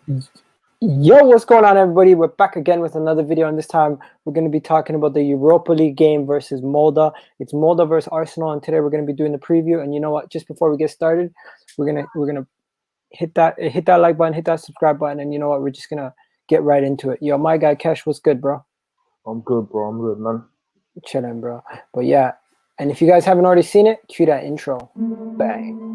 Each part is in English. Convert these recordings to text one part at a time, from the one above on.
Yo, what's going on, everybody? We're back again with another video, and this time we're going to be talking about the Europa League game versus Molde. It's Molde versus Arsenal, and today we're going to be doing the preview. And you know what? Just before we get started, we're gonna hit that like button, hit that subscribe button, and you know what? We're just gonna get right into it. Yo, my guy Kesh, what's good, bro? I'm good, bro. I'm good, man. Chilling, bro. But yeah, and if you guys haven't already seen it, cue that intro. Bang.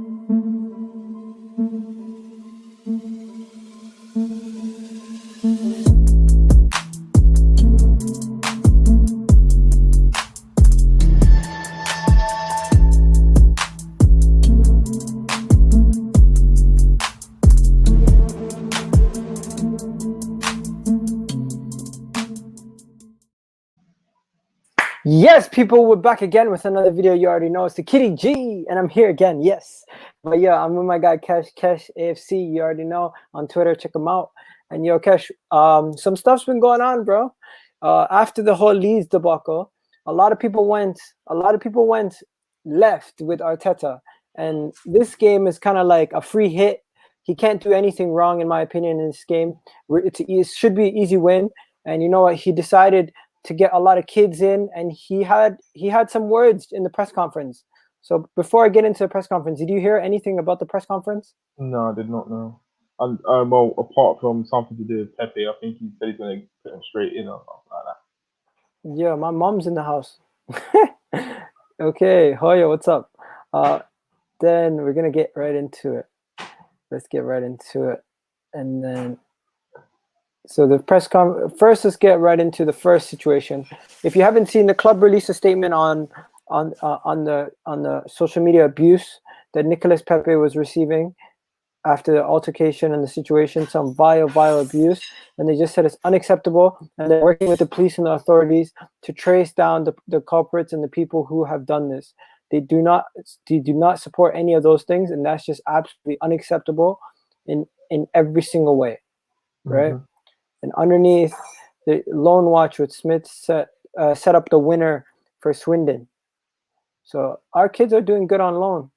Yes, people, we're back again with another video. You already know it's the TheKidEG, and I'm here again. Yes, but yeah, I'm with my guy Kesh AFC. You already know on Twitter. Check him out. And yo, Kesh, some stuff's been going on, bro. After the whole Leeds debacle, a lot of people went left with Arteta, and this game is kind of like a free hit. He can't do anything wrong, in my opinion, in this game. It should be an easy win. And you know what? He decided to get a lot of kids in, and he had some words in the press conference. So before I get into the press conference, did you hear anything about the press conference? No, I did not know. And well, apart from something to do with Pepe, I think he said he's gonna put him straight in or something like that. Yeah, my mom's in the house. Okay, Hoya, what's up? Then we're gonna get right into it. Let's get right into it, and then. So the first, let's get right into the first situation. If you haven't seen, the club released a statement on the social media abuse that Nicolas Pepe was receiving after the altercation and the situation, some vile abuse, and they just said it's unacceptable, and they're working with the police and the authorities to trace down the culprits and the people who have done this. They do not support any of those things, and that's just absolutely unacceptable in every single way, right? Mm-hmm. And underneath, the loan watch with Smith set up the winner for Swindon. So our kids are doing good on loan.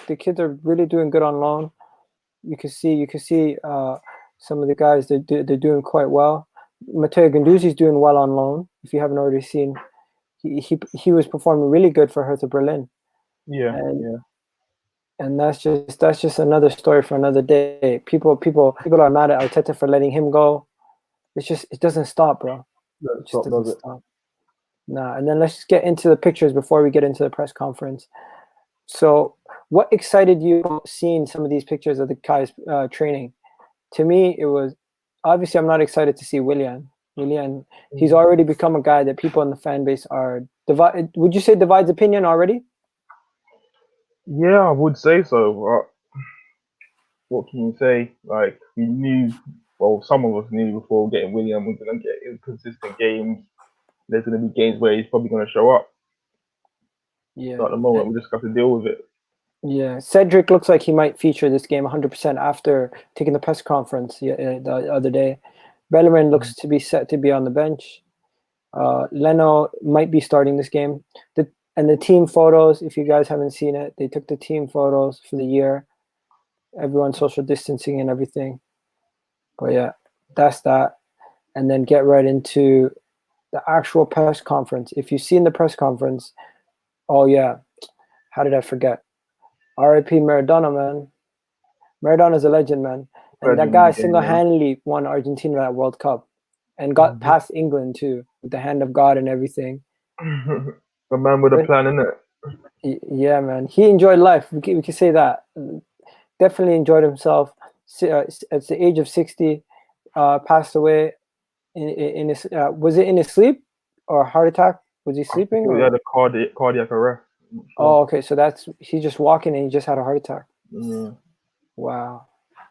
The kids are really doing good on loan. You can see some of the guys they're doing quite well. Matteo Guendouzi's doing well on loan. If you haven't already seen, he was performing really good for Hertha Berlin. Yeah, And that's just another story for another day. People are mad at Arteta for letting him go. It doesn't stop, bro. It just doesn't stop. Nah, and then let's just get into the pictures before we get into the press conference. So, what excited you about seeing some of these pictures of the guys training? To me, it was obviously I'm not excited to see Willian. He's already become a guy that people in the fan base are divided. Would you say divides opinion already? Yeah, I would say so. What can you say? Like we knew, well, some of us knew before getting William, we're gonna get inconsistent games. There's gonna be games where he's probably gonna show up. Yeah. So at the moment, we just got to deal with it. Yeah, Cedric looks like he might feature this game 100% after taking the press conference the other day. Bellerin looks to be set to be on the bench. Leno might be starting this game. And the team photos, if you guys haven't seen it, they took the team photos for the year. Everyone social distancing and everything. But yeah, that's that. And then get right into the actual press conference. If you've seen the press conference, oh yeah, how did I forget? R.I.P. Maradona, man. Maradona's a legend, man. And that guy single-handedly won Argentina that World Cup and got past England too with the hand of God and everything. The man with a plan, innit? Yeah, man. He enjoyed life. We can say that. Definitely enjoyed himself. At the age of 60, passed away in his. Was it in his sleep or heart attack? Was he sleeping? He had a cardiac arrest. Sure. Oh, okay. So he's just walking and he just had a heart attack. Yeah. Wow.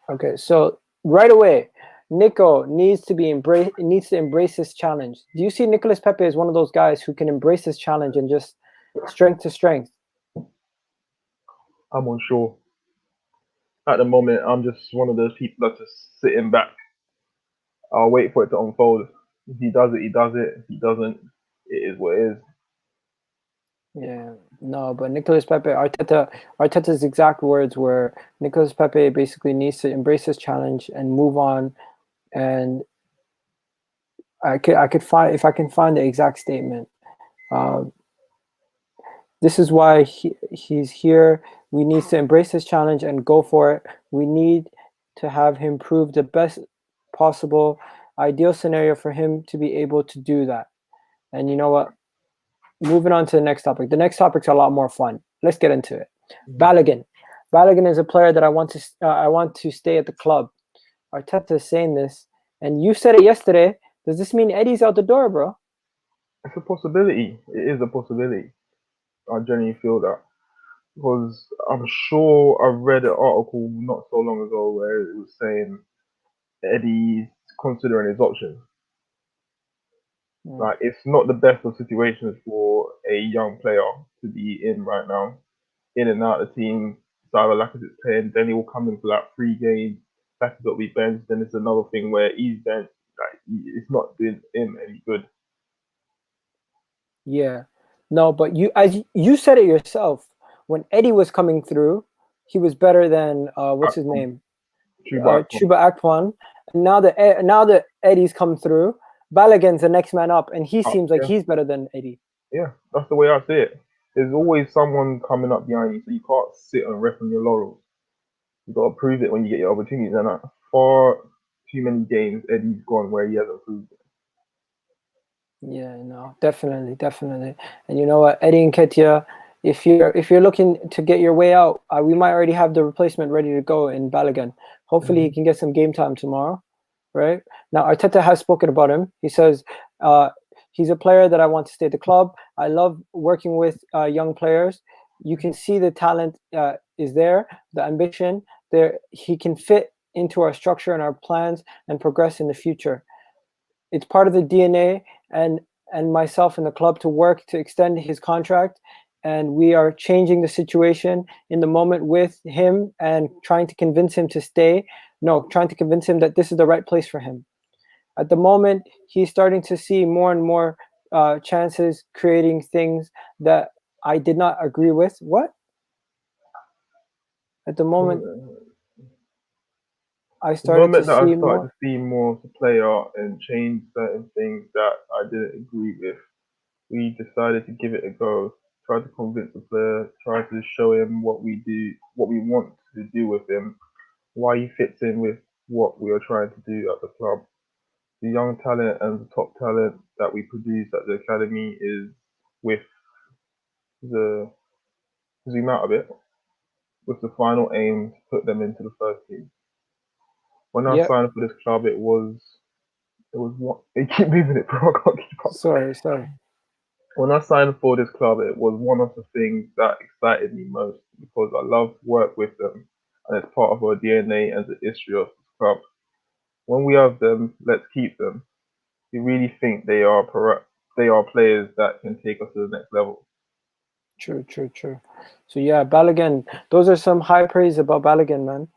Okay. So right away, Nico needs to embrace this challenge. Do you see Nicolas Pepe as one of those guys who can embrace this challenge and just strength to strength? I'm unsure. At the moment, I'm just one of those people that's just sitting back. I'll wait for it to unfold. If he does it, he does it. If he doesn't, it is what it is. Yeah, no, but Nicolas Pepe, Arteta's exact words were Nicolas Pepe basically needs to embrace his challenge and move on. And I could find, if I can find the exact statement. Uh, this is why he's here. We need to embrace his challenge and go for it. We need to have him prove the best possible ideal scenario for him to be able to do that. And you know what? Moving on to the next topic. The next topic's a lot more fun. Let's get into it. Balogun. Balogun is a player that I want to stay at the club. Arteta is saying this, and you said it yesterday. Does this mean Eddie's out the door, bro? It's a possibility. It is a possibility. I genuinely feel that because I'm sure I read an article not so long ago where it was saying Eddie's considering his options. Like it's not the best of situations for a young player to be in right now. In and out of the team, so either Lacazette's playing, then he will come in for like 3 games. Lacazette will be benched. Then it's another thing where he's benched. Like it's not doing him any good. Yeah. No, but as you said it yourself, when Eddie was coming through, he was better than what's his name? Chuba Akpom. Now that Eddie's come through, Balogun's the next man up, and he seems like he's better than Eddie. Yeah, that's the way I see it. There's always someone coming up behind you, so you can't sit and rest on your laurels. You got to prove it when you get your opportunities. And far too many games, Eddie's gone where he hasn't proved it. Yeah, no, definitely. And you know what, Eddie Nketiah, if you're looking to get your way out, we might already have the replacement ready to go in Balogun. Hopefully, he can get some game time tomorrow, right? Now, Arteta has spoken about him. He says he's a player that I want to stay at the club. I love working with young players. You can see the talent is there, the ambition there. He can fit into our structure and our plans and progress in the future. It's part of the DNA and myself and the club to work to extend his contract, and we are changing the situation in the moment with him and trying to convince him to stay. No, trying to convince him that this is the right place for him. At the moment, he's starting to see more and more chances, creating things that I did not agree with. What? At the moment, I started to see more. More to play out and change certain things that I didn't agree with. We decided to give it a go. Try to convince the player. Try to show him what we do, what we want to do with him, why he fits in with what we are trying to do at the club. The young talent and the top talent that we produce at the academy is with the zoom out a bit, with the final aim to put them into the first team. When I signed for this club, it was what they keep moving it, bro. I can't keep up. Sorry. When I signed for this club, it was one of the things that excited me most because I love to work with them, and it's part of our DNA and the history of this club. When we have them, let's keep them. We really think they are players that can take us to the next level. True. So yeah, Balogun. Those are some high praise about Balogun, man.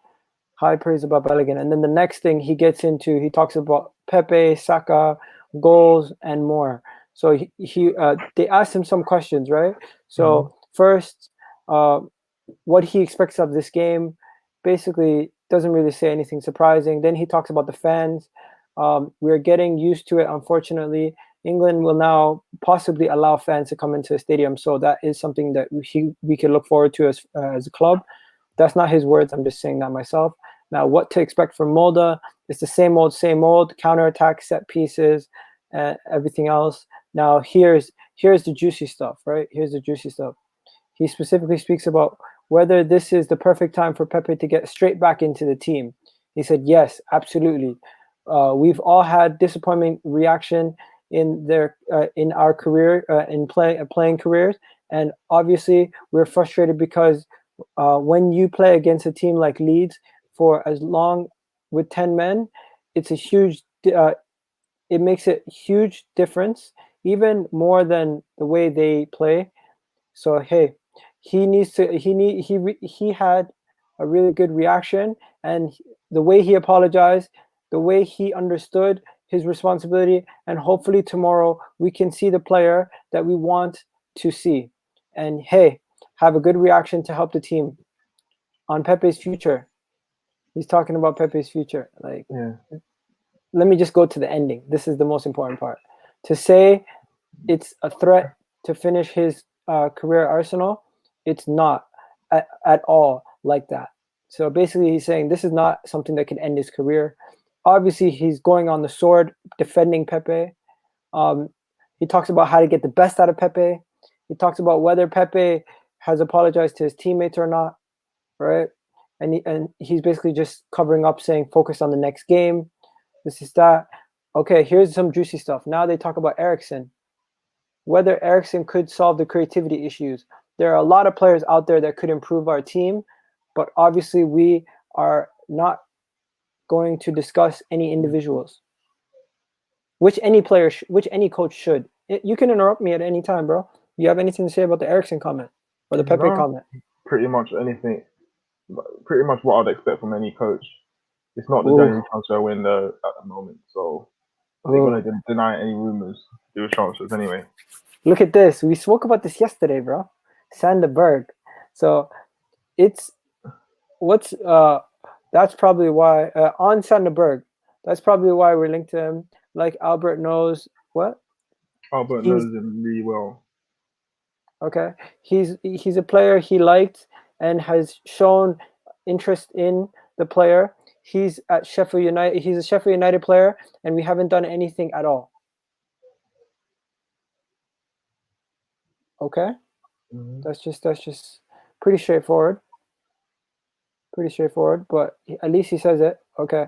High praise about Balogun. And then the next thing he gets into, he talks about Pepe, Saka, goals, and more. So they asked him some questions, right? So first, what he expects of this game, basically doesn't really say anything surprising. Then he talks about the fans. We're getting used to it, unfortunately. England will now possibly allow fans to come into the stadium, so that is something that we can look forward to as a club. That's not his words. I'm just saying that myself. Now, what to expect from Molde? It's the same old counterattack, set pieces, and everything else. Now, here's the juicy stuff, right? Here's the juicy stuff. He specifically speaks about whether this is the perfect time for Pepe to get straight back into the team. He said, yes, absolutely. We've all had disappointing reaction in our career, in playing careers, and obviously we're frustrated because when you play against a team like Leeds for as long with 10 men, it's a huge. It makes a huge difference, even more than the way they play. So hey, he had a really good reaction, and the way he apologized, the way he understood his responsibility, and hopefully tomorrow we can see the player that we want to see. and hey, have a good reaction to help the team on Pepe's future. He's talking about Pepe's future. Like, Yeah. let me just go to the ending. This is the most important part. To say it's a threat to finish his career at Arsenal, it's not at all like that. So basically, he's saying this is not something that could end his career. Obviously, he's going on the sword, defending Pepe. He talks about how to get the best out of Pepe. He talks about whether Pepe has apologized to his teammates or not, right? And he's basically just covering up, saying focus on the next game. This is that. Okay, here's some juicy stuff. Now they talk about Eriksen. Whether Eriksen could solve the creativity issues. There are a lot of players out there that could improve our team, but obviously we are not going to discuss any individuals. Which any player, which any coach should. You can interrupt me at any time, bro. You have anything to say about the Eriksen comment or the Pepe No, comment? pretty much anything. Pretty much what I'd expect from any coach. It's not the Ooh, January transfer window at the moment, so they're ooh. gonna deny any rumors to do with transfers anyway. Look at this. We spoke about this yesterday, bro. Sanderberg. So it's what's that's probably why on Sanderberg. That's probably why we're linked to him. Like Albert knows what Albert he's knows him really well. okay. He's a player he liked and has shown interest in the player. He's at Sheffield United. He's a Sheffield United player, and we haven't done anything at all. Okay, Mm-hmm. that's just pretty straightforward. Pretty straightforward, but at least he says it. Okay,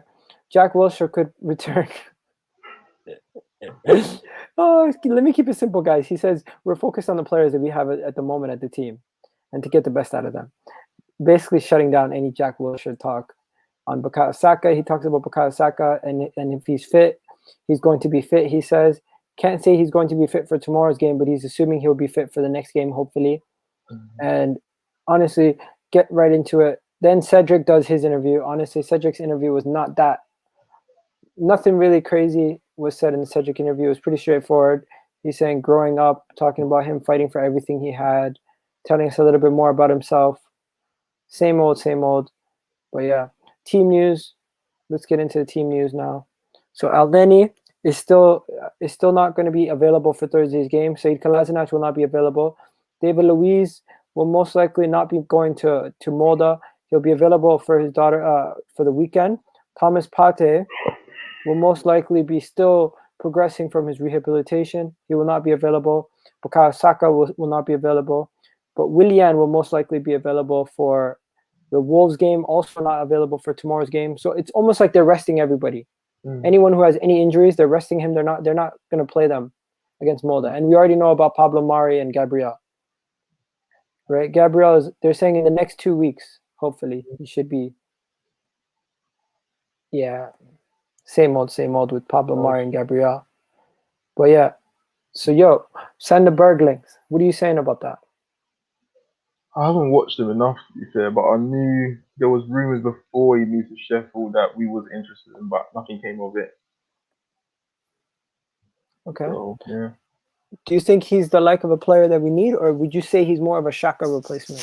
Jack Wilshere could return. Oh, let me keep it simple, guys. He says we're focused on the players that we have at the moment at the team, and to get the best out of them. Basically, shutting down any Jack Wilshere talk on Bukayo Saka. He talks about Bukayo Saka, and if he's fit, he's going to be fit. He says can't say he's going to be fit for tomorrow's game, but he's assuming he'll be fit for the next game, hopefully. Mm-hmm. And honestly, get right into it. Then Cedric does his interview. Honestly, Cedric's interview was not that. Nothing really crazy was said in the Cedric interview. It was pretty straightforward. He's saying growing up, talking about him fighting for everything he had, telling us a little bit more about himself. Same old, same old. But yeah, team news. Let's get into the team news now. So Elneny is still not going to be available for Thursday's game. Said Kolasinac will not be available. David Luiz will most likely not be going to Molde. He'll be available for his daughter for the weekend. Thomas Partey will most likely be still progressing from his rehabilitation. He will not be available. Bukayo Saka will not be available. But Willian will most likely be available for the Wolves game, also not available for tomorrow's game. So it's almost like they're resting everybody. Anyone who has any injuries, they're resting him. They're not going to play them against Molde. And we already know about Pablo Mari and Gabriel. Right? Gabriel they're saying in the next 2 weeks, hopefully, he should be. Yeah. Same old with Pablo Mari and Gabriel. But yeah. So yo, Sander Berglings, what are you saying about that? I haven't watched him enough to be fair, but I knew there was rumours before he moved to Sheffield that we was interested in, but nothing came of it. Okay. So yeah. Do you think he's the like of a player that we need, or would you say he's more of a Shaka replacement?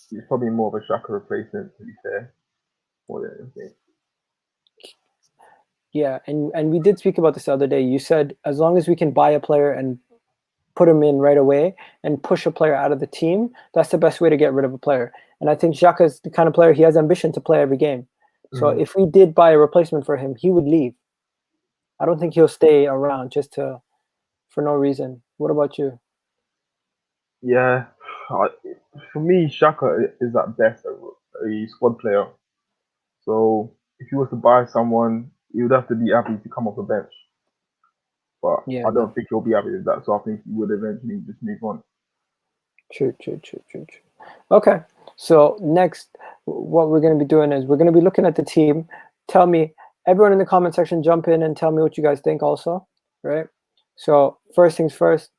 He's probably more of a Shaka replacement to be fair. More than anything. Yeah, and we did speak about this the other day. You said as long as we can buy a player and put him in right away and push a player out of the team, that's the best way to get rid of a player. And I think Xhaka is the kind of player, he has ambition to play every game. So if we did buy a replacement for him, he would leave. I don't think he'll stay around for no reason. What about you? Yeah, for me, Shaka is at best a squad player. So if he was to buy someone, he would have to be happy to come off the bench. But Yeah, I don't think he'll be happy with that. So I think he would eventually just move on. true. Okay, so next, what we're going to be doing is we're going to be looking at the team. Tell me, everyone in the comment section, jump in and tell me what you guys think also, right? So first things first,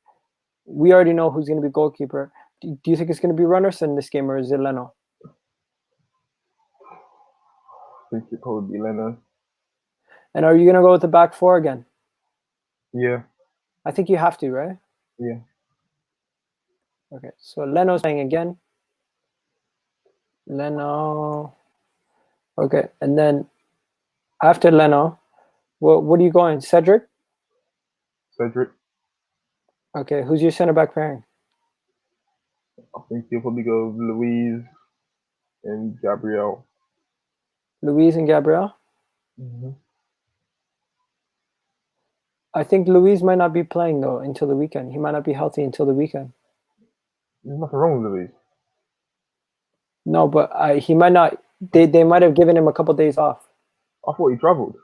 we already know who's going to be goalkeeper. Do you think it's going to be Runners in this game, or is it Leno? I think it'd probably be Leno. And are you going to go with the back four again? Yeah. I think you have to, right? Yeah. Okay, so Leno's playing again. Leno. Okay, and then after Leno, what are you going? Cedric? Cedric. Okay, who's your center back pairing? I think he'll probably go Louise and Gabriel. Louise and Gabriel? Mm-hmm. I think Louise might not be playing though until the weekend. He might not be healthy until the weekend. There's nothing wrong with Louise. No, but he might not. They might have given him a couple days off. I thought he travelled.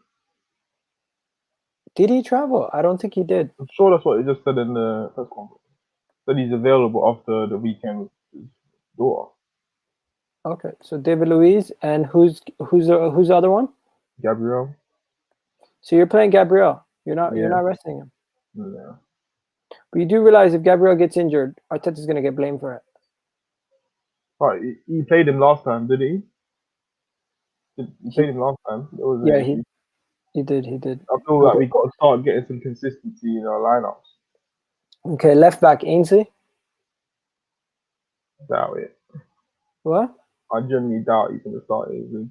Did he travel? I don't think he did. I'm sure that's what he just said in the press conference. Said he's available after the weekend with his daughter. Okay, so David Luiz and who's the other one? Gabriel. So you're playing Gabriel. You're not Yeah. resting him. Yeah. But you do realize if Gabriel gets injured, Arteta's gonna get blamed for it. Right, he played him last time, did he? He played him last time. There was Yeah, an issue. he did. I feel like we got to start getting some consistency in our lineups. Okay, left back Ainsley. Doubt it. What? I genuinely doubt he's going to start Ainsley.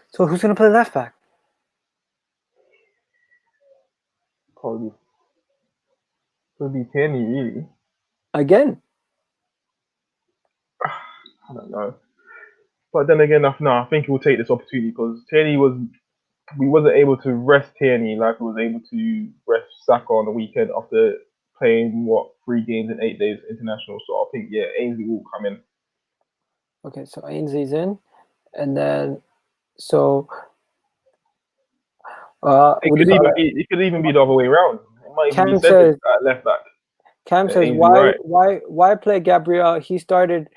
So who's gonna play left back? Probably could be Tierney, really. Again? I don't know. But then again, I think he'll take this opportunity because we wasn't able to rest Tierney like we was able to rest Saka on the weekend after playing 3 games in 8 days international. So I think Ainsley will come in. Okay, so Ainsley's in, and then so it could even be the other way around. It might even be Cedric at left back. Cam says why play Gabriel? He started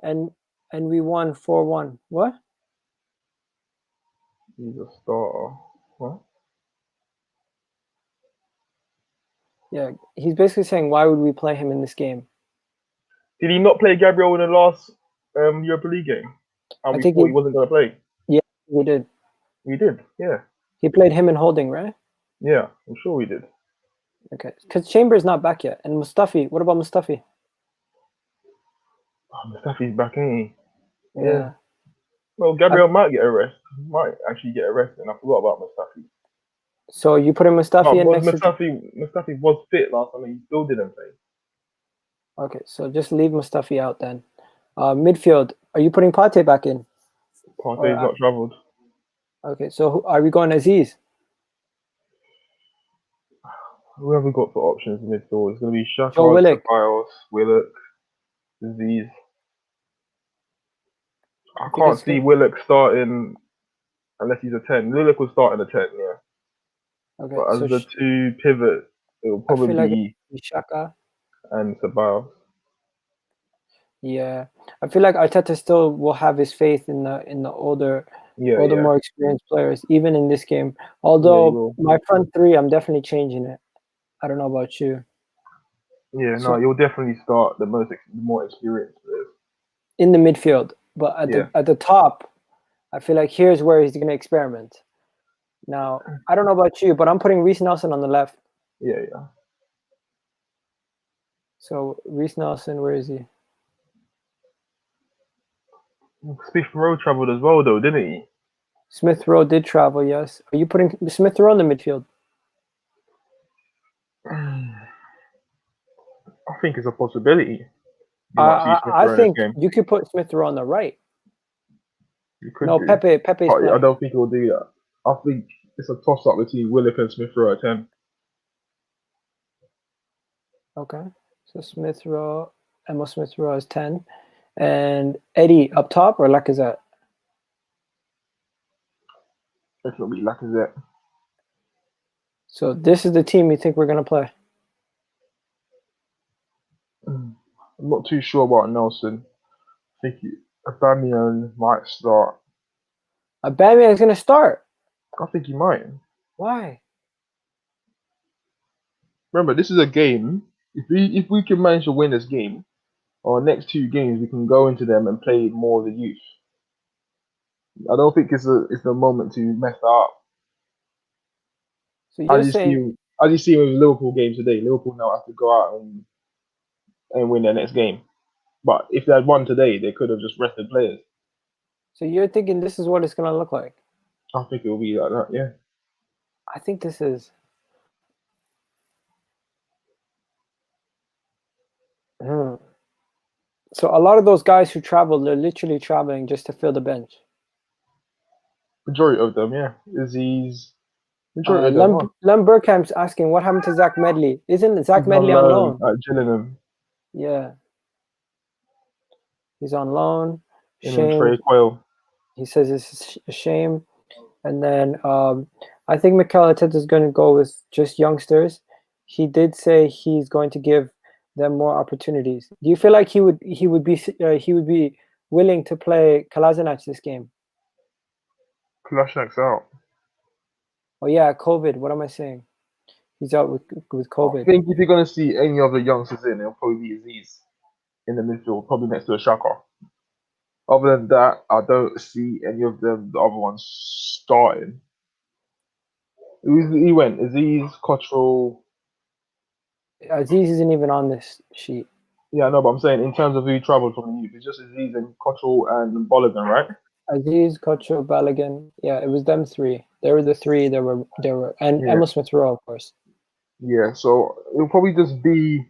and we won 4-1. What? He's a starter. What? Yeah, he's basically saying why would we play him in this game? Did he not play Gabriel in the last Europa League game? And we thought he wasn't going to play. Yeah, we did. We did, yeah. He played him in Holding, right? Yeah, I'm sure we did. Okay, because Chambers not back yet. And Mustafi, what about Mustafi? Oh, Mustafi's back, ain't he? Yeah. Well, Gabriel might get a rest. Might actually get a rest, and I forgot about Mustafi. So you put in Mustafi in next Mustafi was fit last time, and he still didn't play. Okay, so just leave Mustafi out then. Midfield, are you putting Partey back in? Partey's not travelled. Okay, so are we going Aziz? Who have we got for options in midfield? It's going to be Shaka, Willock, Aziz. I can't see Willock starting unless he's a 10. Willock will start in a 10, yeah. Okay, but as the two pivot, it will probably be Shaka and Ceballos. Yeah, I feel like Arteta still will have his faith in the older, more experienced players, even in this game. Although my front three, I'm definitely changing it. I don't know about you. Yeah, no, you'll definitely start the more experienced players in the midfield, but at the top, I feel like here's where he's going to experiment. Now, I don't know about you, but I'm putting Reece Nelson on the left. Yeah. So Reece Nelson, where is he? Smith Rowe travelled as well, though, didn't he? Smith Rowe did travel, yes. Are you putting Smith Rowe in the midfield? I think it's a possibility. I think you could put Smith Rowe on the right. You could no, Pepe's playing. I don't think he'll do that. I think it's a toss-up between Willock and Smith Rowe at 10. Okay, so Smith Rowe, Emma Smith Rowe is 10. And Eddie up top or Lacazette? It'll be Lacazette. So this is the team you think we're going to play? I'm not too sure about Nelson. I think Aubameyang might start. Aubameyang is going to start? I think he might. Why? Remember, this is a game. If we can manage to win this game, our next 2 games, we can go into them and play more of the youth. I don't think it's the moment to mess that up. So you're as you see with Liverpool games today, Liverpool now have to go out and and win their next game. But if they had won today, they could have just rested players. So you're thinking this is what it's gonna look like? I think it will be like that, yeah. I think this is. So a lot of those guys who travel, they're literally traveling just to fill the bench. Majority of them, yeah. Majority of them are. Lem Burkhamp's asking what happened to Zach Medley. Isn't Zach He's on Medley on loan? at Gillingham. Yeah, he's on loan. And Shame. Trey Quayle. He says it's a shame. And then I think Mikel Arteta is going to go with just youngsters. He did say he's going to give them more opportunities. Do you feel like he would be willing to play Kolasinac this game? Kolashinac's out. Oh yeah, COVID. What am I saying? He's out with COVID. I think if you're going to see any of the youngsters in, it'll probably be Aziz in the midfield, probably next to a Shaka. Other than that, I don't see any of them, the other ones, starting. He went Aziz, Cottrell. Aziz isn't even on this sheet. Yeah, no, but I'm saying in terms of who travelled from the youth, it's just Aziz and Cottrell and Balogun, right? Aziz, Cottrell, Balogun. Yeah, it was them three. They were the three. There were and Emil Smith Rowe, of course. Yeah, so it'll probably just be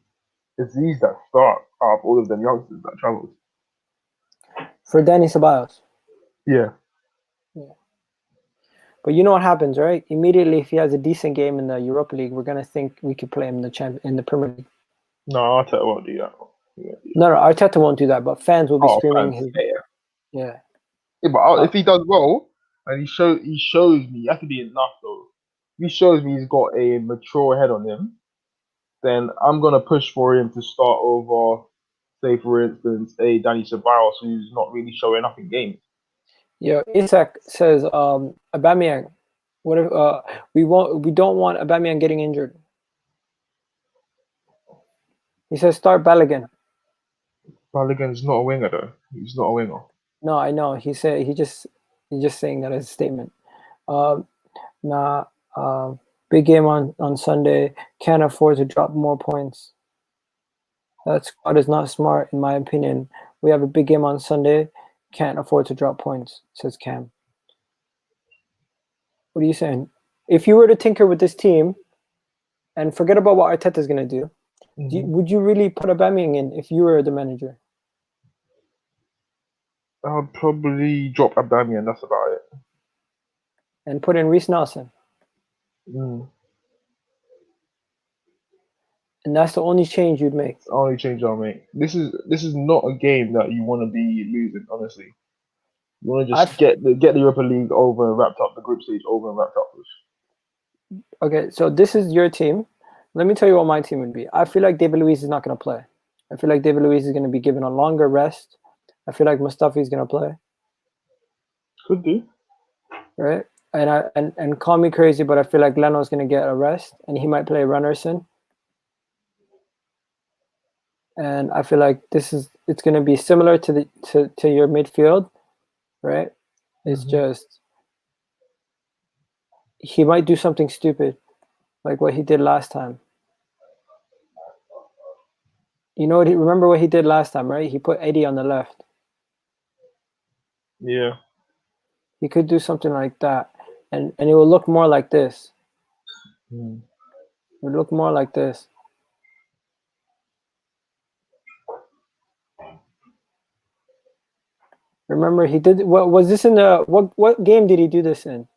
Aziz that start out of all of them youngsters that travelled. For Danny Ceballos. Yeah. But you know what happens, right? Immediately, if he has a decent game in the Europa League, we're gonna think we could play him in the Premier League. No, Arteta won't do that. No, Arteta won't do that, but fans will be screaming fans, his. Yeah. Yeah, but if he does well and he shows me, that could be enough though. If he shows me he's got a mature head on him, then I'm gonna push for him to start over, say for instance, a Danny Ceballos who's not really showing up in games. Yeah, Isak says Aubameyang. What if we don't want Aubameyang getting injured? He says start Balogun. Balogun's not a winger though. He's not a winger. No, I know. He's just saying that as a statement. Big game on Sunday. Can't afford to drop more points. That squad is not smart, in my opinion. We have a big game on Sunday. Can't afford to drop points, says Cam. What are you saying? If you were to tinker with this team and forget about what Arteta is going to do, would you really put Aubameyang in if you were the manager? I'd probably drop Aubameyang, that's about it. And put in Reece Nelson. And that's the only change you'd make. The only change I'll make. This is not a game that you want to be losing, honestly. You want to just get the Europa League over and wrapped up, the group stage over and wrapped up with. Okay, so this is your team. Let me tell you what my team would be. I feel like David Luiz is not going to play. I feel like David Luiz is going to be given a longer rest. I feel like Mustafi is going to play. Could do. Right? And call me crazy, but I feel like Leno's going to get a rest, and he might play Runnerson. And I feel like it's going to be similar to your midfield, right? It's just he might do something stupid, like what he did last time. You know what? Remember what he did last time, right? He put Eddie on the left. Yeah. He could do something like that, and it will look more like this. It would look more like this. Remember, he did. What was this in the what game did he do this in?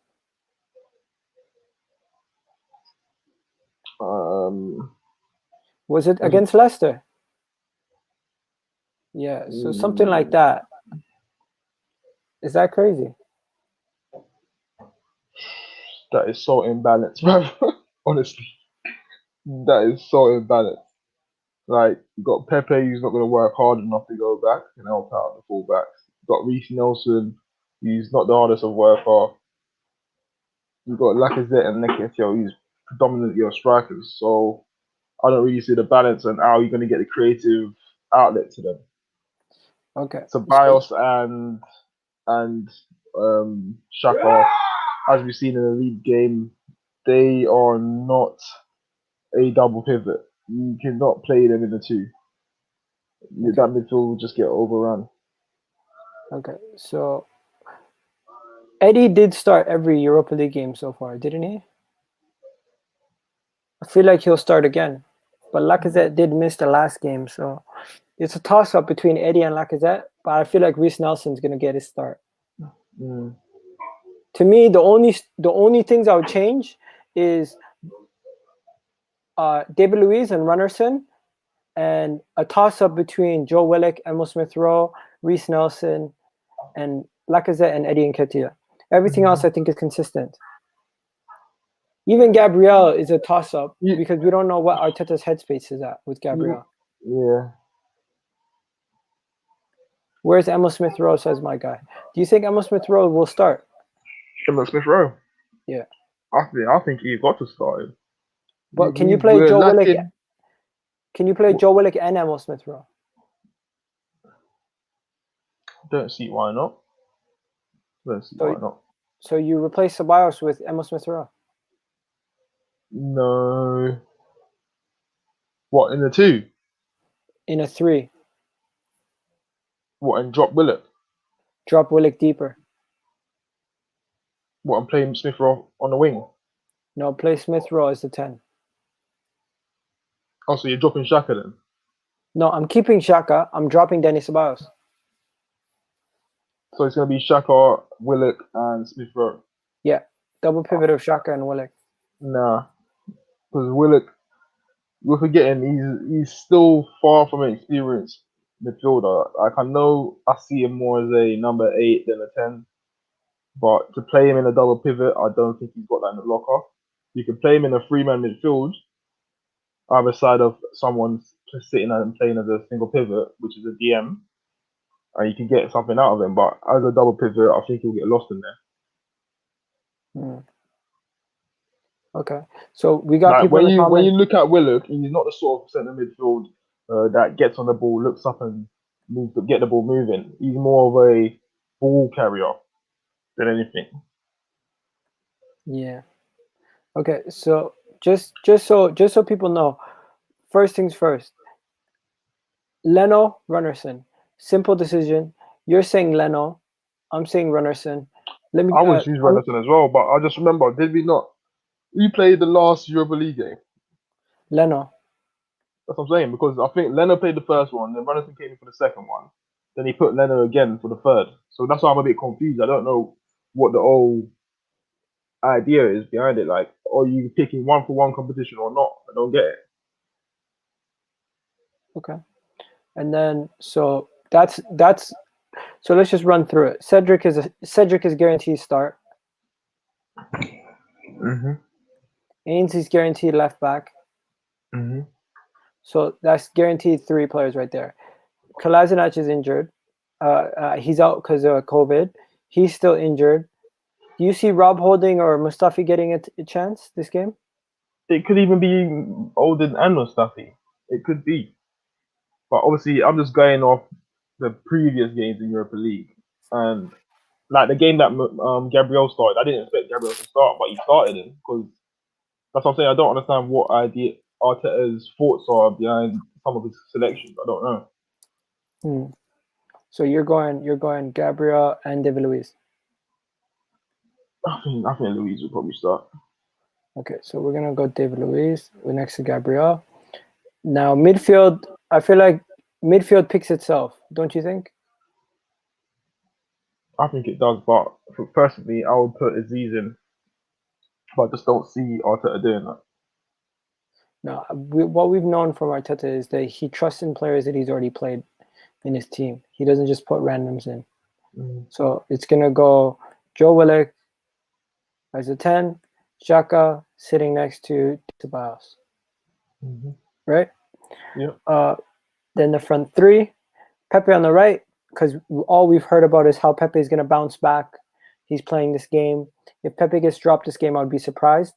Was it against Leicester? Yeah, so something like that. Is that crazy? That is so imbalanced, bro. Honestly, that is so imbalanced. Like, you got Pepe, who's not going to work hard enough to go back and help out the fullbacks. You got Reece Nelson, who's not the hardest of worker. You got Lacazette and Nketiah, who's predominantly your strikers. So I don't really see the balance and how you're going to get the creative outlet to them. Okay. So Bios and Shaka, as we've seen in the league game, they are not a double pivot. You cannot play them in the two. That midfield will just get overrun. Okay, so Eddie did start every Europa League game so far, didn't he? I feel like he'll start again, but Lacazette did miss the last game, so it's a toss-up between Eddie and Lacazette. But I feel like Reece Nelson's gonna get his start. Mm. To me, the only things I would change is David Luiz and Runnerson, and a toss-up between Joe Willock, Emil Smith-Rowe, Reece Nelson, and Lacazette and Eddie Nketiah. Everything else I think is consistent. Even Gabriel is a toss-up because we don't know what Arteta's headspace is at with Gabriel. Yeah. Where's Emil Smith-Rowe, says my guy. Do you think Emil Smith-Rowe will start? Emil Smith-Rowe? Yeah. I think he's got to start him. But can you play Joe Willock? Can you play Joe Willock and Emil Smith-Rowe? Don't see why not. Why not. So you replace Ceballos with Emil Smith-Rowe? No. What, in the 2? In a 3. What, and drop Willock? Drop Willock deeper. What, and play Smith-Rowe on the wing? No, play Smith-Rowe as the 10. Oh, so you're dropping Xhaka then? No, I'm keeping Xhaka. I'm dropping Denis Ceballos. So it's going to be Xhaka, Willock, and Smith-Rowe? Yeah, double pivot of Xhaka and Willock. Nah, because Willock, we're forgetting he's still far from an experienced midfielder. Like, I know I see him more as a number 8 than a 10, but to play him in a double pivot, I don't think he's got that in the locker. You can play him in a 3-man midfield, either side of someone sitting and playing as a single pivot, which is a DM, and you can get something out of him. But as a double pivot, I think he'll get lost in there. Okay, so we got like people when in the you comments. when you look at Willock, he's not the sort of centre midfield that gets on the ball, looks up and moves to get the ball moving. He's more of a ball carrier than anything. Yeah. Okay, so just so people know, first things first. Leno, Runnerson. Simple decision. You're saying Leno. I'm saying Runnerson. I would choose Runnerson as well, but I just remember, did we not? We played the last Europa League game. Leno. That's what I'm saying, because I think Leno played the first one, then Runnerson came in for the second one. Then he put Leno again for the third. So that's why I'm a bit confused. I don't know what the whole idea is behind it. Like, are you picking 1-for-1 competition or not? I don't get it. Okay. And then so that's so let's just run through it. Cedric is guaranteed start. Ainsley's guaranteed left back. So that's guaranteed 3 players right there. Kolasinac is injured. He's out because of COVID. He's still injured. Do you see Rob Holding or Mustafi getting a chance this game? It could even be Olden and Mustafi. It could be. But obviously, I'm just going off the previous games in Europa League. And like the game that Gabriel started, I didn't expect Gabriel to start, but he started him because that's what I'm saying. I don't understand what idea Arteta's thoughts are behind some of his selections. I don't know. So you're going Gabriel and David Luiz. I think Luiz will probably start. Okay, so we're gonna go David Luiz. We're next to Gabriel. Now midfield, I feel like midfield picks itself, don't you think? I think it does, but personally, I would put Aziz in, but I just don't see Arteta doing that. No, what we've known from Arteta is that he trusts in players that he's already played in his team. He doesn't just put randoms in. So it's gonna go Joe Willock as a 10, Xhaka sitting next to Ceballos. Right? Yeah. Then the front 3, Pepe on the right, because all we've heard about is how Pepe is gonna bounce back. He's playing this game. If Pepe gets dropped this game, I would be surprised.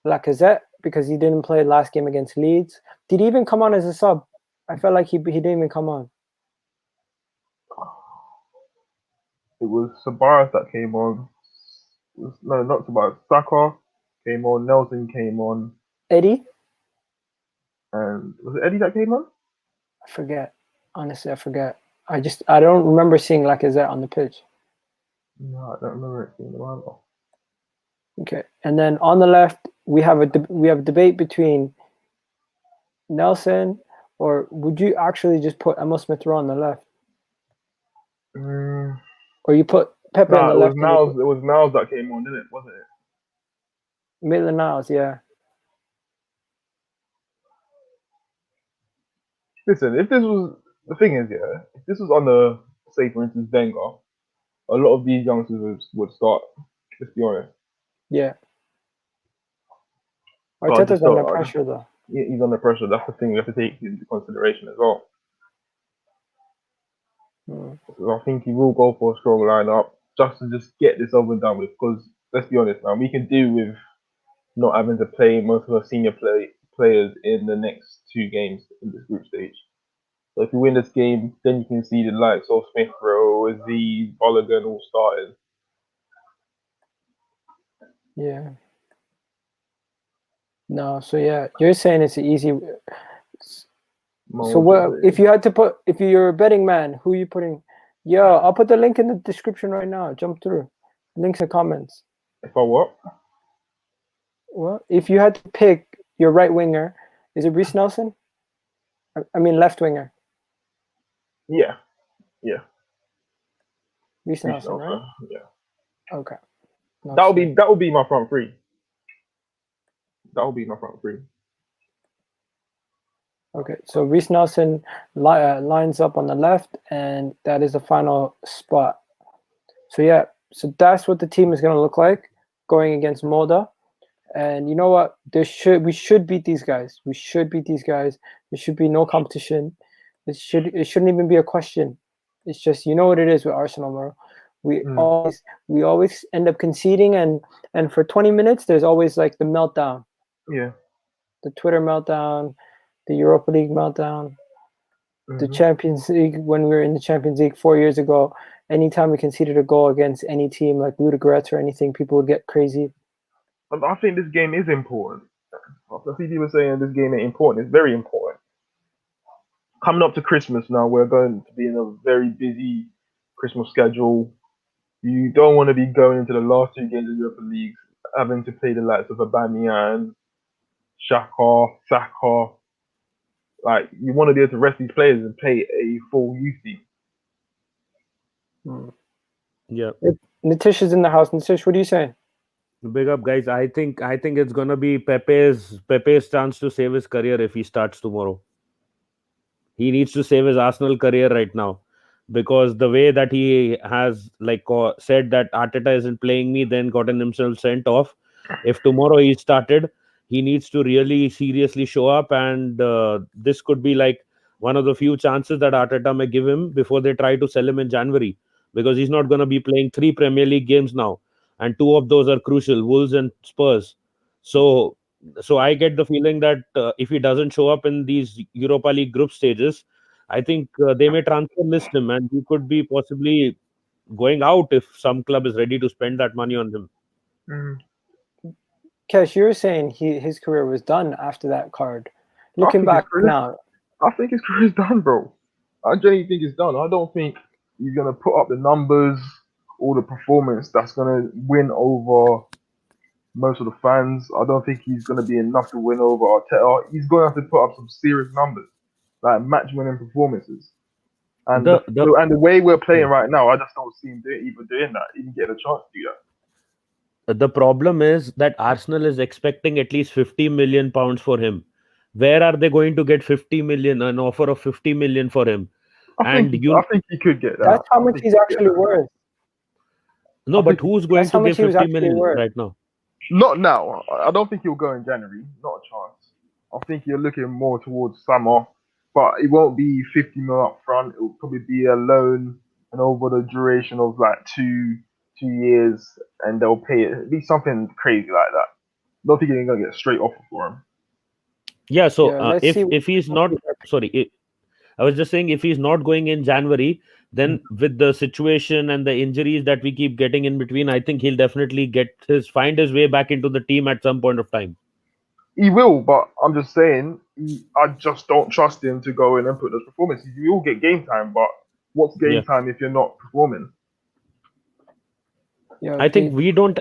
Lacazette, because he didn't play last game against Leeds. Did he even come on as a sub? I felt like he didn't even come on. It was Ceballos that came on. No, not Ceballos. Saka came on. Nelson came on. Eddie? And was it Eddie that came on? I forget. Honestly, I forget. I don't remember seeing Lacazette on the pitch. No, I don't remember it being the rival. Okay, and then on the left we have a debate between Nelson, or would you actually just put Emil Smith Rowe on the left, or you put Pepe on Nah, the it was left and you Niles. put It was Niles that came on, didn't it? Wasn't it? Maitland-Niles? Yeah, Listen, if this was the thing is, yeah, if this was on the say for instance Wenger, a lot of these youngsters would start. Let's be honest. yeah. So I Arteta's just under thought pressure though. he's under pressure. That's the thing we have to take into consideration as well. So I think he will go for a strong lineup just to just get this over and done with. Because let's be honest, man, we can do with not having to play most of our senior players in the next two games in this group stage. So if you win this game, then you can see the likes of Smith Rowe, Aziz, Balogun all starting. Yeah. No, so yeah, you're saying it's an easy. So what if you had to put, if you're a betting man, who are you putting? Yeah, I'll put the link in the description right now. Jump through. Links in the comments. If I what? Well, if you had to pick your right winger, is it Reece Nelson? I mean left winger. Yeah. Reece Nelson, right? Yeah. Okay. No, That would be my front three. That would be my front three. Okay, so Reece Nelson lines up on the left, and that is the final spot. So yeah, so that's what the team is going to look like going against Molde. And you know what? We should beat these guys. We should beat these guys. There should be no competition. It shouldn't even be a question. It's just, you know what it is with Arsenal, bro. We always end up conceding, and for 20 minutes there's always like the meltdown. Yeah. The Twitter meltdown, the Europa League meltdown, the Champions League, when we were in the Champions League 4 years ago. Anytime we conceded a goal against any team like Ludogorets or anything, people would get crazy. I think this game is important. I see people saying this game ain't important. It's very important. Coming up to Christmas now, we're going to be in a very busy Christmas schedule. You don't want to be going into the last two games of Europa League having to play the likes of Aubameyang, Xhaka, Saka. Like, you want to be able to rest these players and play a full youth team. Yeah. Nitish is in the house. Nitish, what are you saying? Big up, guys. I think it's gonna be Pepe's chance to save his career if he starts tomorrow. He needs to save his Arsenal career right now, because the way that he has said that Arteta isn't playing me, then gotten himself sent off. If tomorrow he started, he needs to really seriously show up, and this could be like one of the few chances that Arteta may give him before they try to sell him in January, because he's not going to be playing 3 Premier League games now, and 2 of those are crucial: Wolves and Spurs. So I get the feeling that if he doesn't show up in these Europa League group stages, I think they may transfer list him, and he could be possibly going out if some club is ready to spend that money on him. Kesh, you were saying his career was done after that card. Looking back now, I think his career is done, bro. I genuinely think it's done. I don't think he's gonna put up the numbers or the performance that's gonna win over most of the fans. I don't think he's gonna be enough to win over Arteta. He's gonna have to put up some serious numbers, like match-winning performances. And the way we're playing right now, I just don't see him doing that, even getting a chance to do that. The problem is that Arsenal is expecting at least 50 million pounds for him. Where are they going to get 50 million, an offer of 50 million for him? I think he could get that. That's how much he's actually worth. No, but who's going to give 50 million right now? Not now. I don't think he'll go in January. Not a chance. I think you're looking more towards summer, but it won't be 50 mil up front. It will probably be a loan and over the duration of like two years, and they'll pay it. It'll be something crazy like that. I don't think you're gonna get a straight offer for him. Yeah. So if he's not, I was just saying, if he's not going in January, then with the situation and the injuries that we keep getting in between, I think he'll definitely find his way back into the team at some point of time. He will, but I'm just saying, I just don't trust him to go in and put those performances. You will get game time, but what's game Yeah. time if you're not performing? Yeah, I think we don't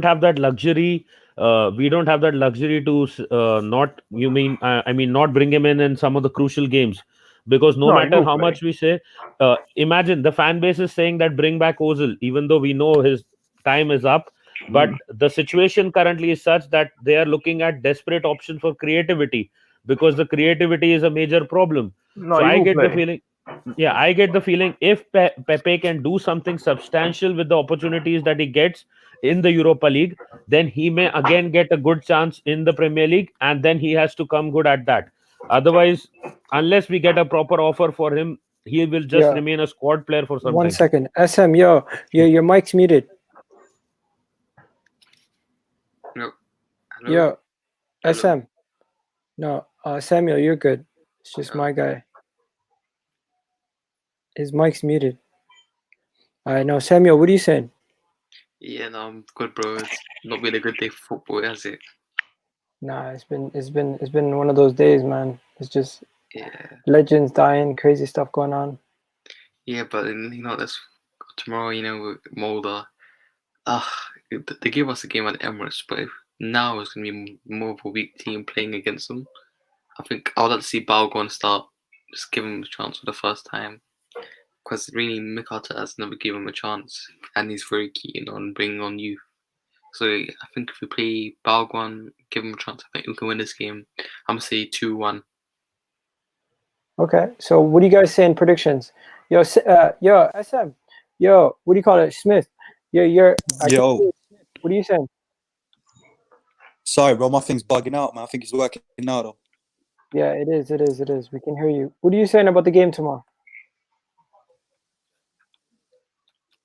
have that luxury. We don't have that luxury to not. You mean I mean not bring him in some of the crucial games, because no No, he matter will how play. much we say, imagine the fan base is saying that bring back Ozil, even though we know his time is up. But the situation currently is such that they are looking at desperate options for creativity, because the creativity is a major problem. No, So he I will get the play. feeling, yeah, I get the feeling if Pepe can do something substantial with the opportunities that he gets in the Europa League, then he may again get a good chance in the Premier League, and then he has to come good at that. Otherwise, unless we get a proper offer for him, he will just Yeah. remain a squad player for some 1 time. second. SM, your mic's muted. No. Hello. Yo, Hello. SM. No, Samuel, you're good. It's just Yeah. my guy. His mic's muted. I know, Samuel. What are you saying? Yeah, no, I'm good, bro. It's not been a good day for football, has it? Nah, it's been one of those days, man. It's just Yeah. legends dying, crazy stuff going on. Yeah, but this tomorrow, with Molde. They gave us a game at Emirates, but now it's gonna be more of a weak team playing against them. I think I would like to see Balgon start, just give him a chance for the first time, because really Mikata has never given him a chance, and he's very keen on bringing on youth. So I think if we play Balgon, give him a chance, I think we can win this game. I'm gonna say 2-1. Okay, so what do you guys say in predictions? Yo, SM. Yo, what do you call it? Smith. You're. Yo, What are you saying? sorry, bro, my thing's bugging out, man. I think it's working now, though. Yeah, it is. We can hear you. What are you saying about the game tomorrow?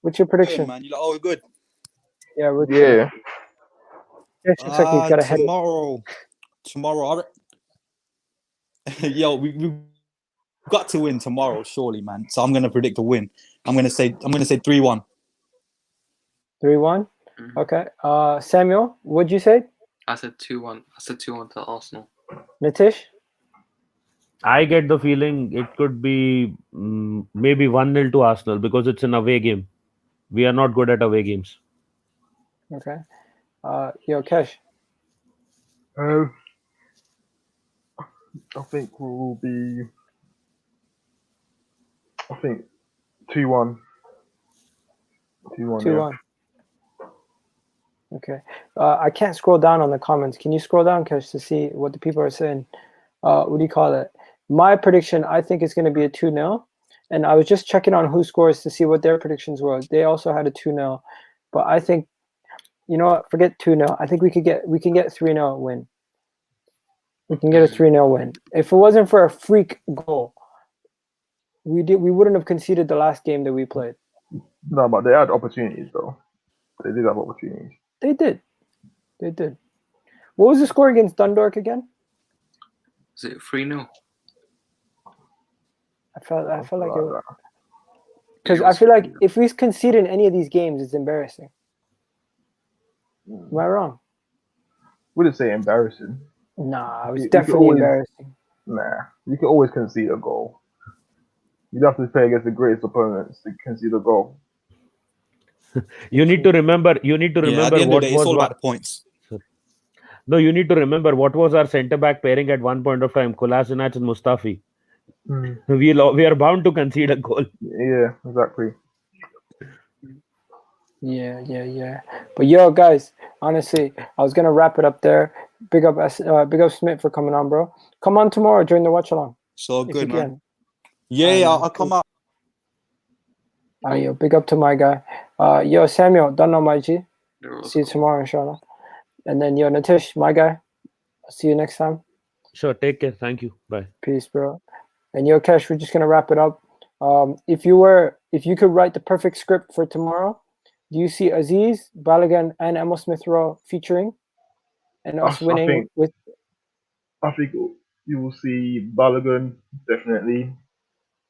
What's your Good, prediction? man. You like, oh, good. Yeah, we're Yeah. It looks like he's got a headache. Tomorrow, yo, we've got to win tomorrow, surely, man. So I'm gonna predict a win. I'm gonna say 3-1. 3-1. Mhm. Okay. Samuel, what'd you say? I said 2-1. I said 2-1 to Arsenal. Nitish? I get the feeling it could be maybe 1-0 to Arsenal, because it's an away game. We are not good at away games. Okay. Yo, Kesh. I think we'll be. I think 2-1. 2-1. 2-1. Okay. I can't scroll down on the comments. Can you scroll down, Kesh, to see what the people are saying? What do you call it? My prediction, I think it's going to be a 2-0. And I was just checking on Who Scores to see what their predictions were. They also had a 2-0. But I think, you know what? Forget 2-0. I think we can get 3-0 win. We can get a 3-0 win. If it wasn't for a freak goal, we wouldn't have conceded the last game that we played. No, but they had opportunities though. They did have opportunities. They did. What was the score against Dundalk again? Is it 3-0? I felt like it was, that. because I feel like if we concede in any of these games, it's embarrassing. Am I wrong? Wouldn't say embarrassing. Nah, it was You could definitely always- embarrassing. Nah, you can always concede a goal. You'd have to play against the greatest opponents to concede a goal. You need to remember. You need to Yeah, at remember the end of what the day, it's was all one. about the points. No, you need to remember what was our centre back pairing at one point of time: Kolasinac and Mustafi. We are bound to concede a goal. Yeah, exactly. Yeah. But yo, guys, honestly, I was gonna wrap it up there. Big up Smith for coming on, bro. Come on tomorrow during the watch along. So If you good, man. can. Yeah, man, I'll come out. Yo, big up to my guy. Yo, Samuel, don't know my G. See you tomorrow, inshallah. And then yo, Nitish, my guy. I'll see you next time. Sure, take care. Thank you. Bye. Peace, bro. And yo, Kesh, we're just gonna wrap it up. If you could write the perfect script for tomorrow, do you see Aziz, Balogun, and Emil Smith Rowe featuring, and us winning with? I think you will see Balogun definitely.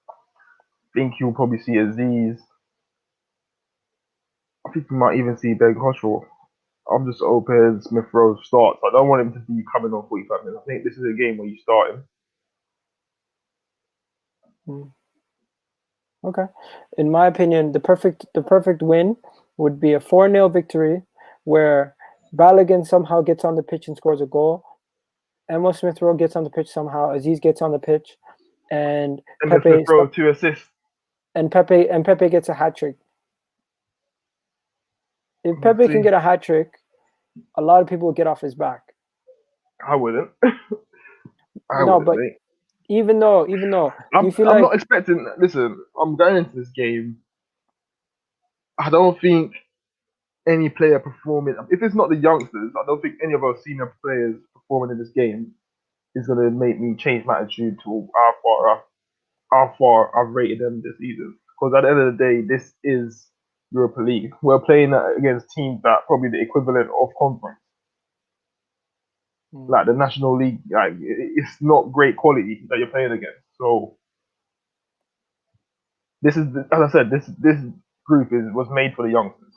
I think you'll probably see Aziz. I think you might even see Beg Hoshwell I'm just hoping Smith Rowe starts. I don't want him to be coming on 45 minutes. I think this is a game where you start him. Okay. In my opinion, the perfect win would be a 4-0 victory where Balogun somehow gets on the pitch and scores a goal. Emil Smith Rowe gets on the pitch somehow. Aziz gets on the pitch, and And Pepe Smith Rowe 2 assists. and Pepe gets a hat trick. If Pepe can get a hat trick, a lot of people will get off his back. I wouldn't. But even though, I'm not expecting. Listen, I'm going into this game. I don't think any player performing. If it's not the youngsters, I don't think any of our senior players performing in this game is going to make me change my attitude to how far I've rated them this season. Because at the end of the day, this is Europa League. We're playing against teams that are probably the equivalent of conference. Like the National League, like it's not great quality that you're playing against. So this is, as I said, this group was made for the youngsters,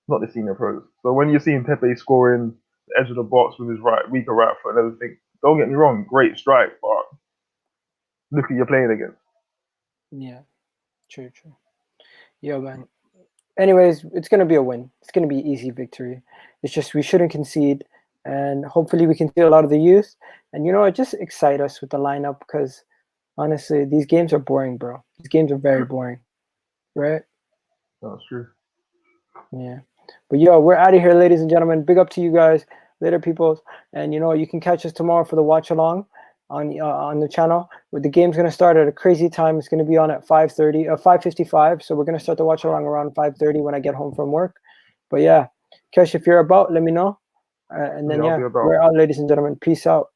not the senior pros. So when you're seeing Pepe scoring the edge of the box with his weaker right foot and everything, don't get me wrong, great strike, but look who you're playing against. Yeah, true. Yo, man. Anyways, it's gonna be a win. It's gonna be an easy victory. It's just we shouldn't concede, and hopefully we can see a lot of the youth. And it just excite us with the lineup because honestly, these games are boring, bro. These games are very boring, right? That's true. Yeah. But we're out of here, ladies and gentlemen. Big up to you guys. Later, peoples. And you can catch us tomorrow for the watch along on the channel. The game's gonna start at a crazy time. It's gonna be on at 5:55. So we're gonna start the watch along around 5:30 when I get home from work. But yeah, Kesh, if you're about, let me know. And then I'll be about. we're out, ladies and gentlemen. Peace out.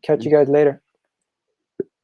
Catch you guys later.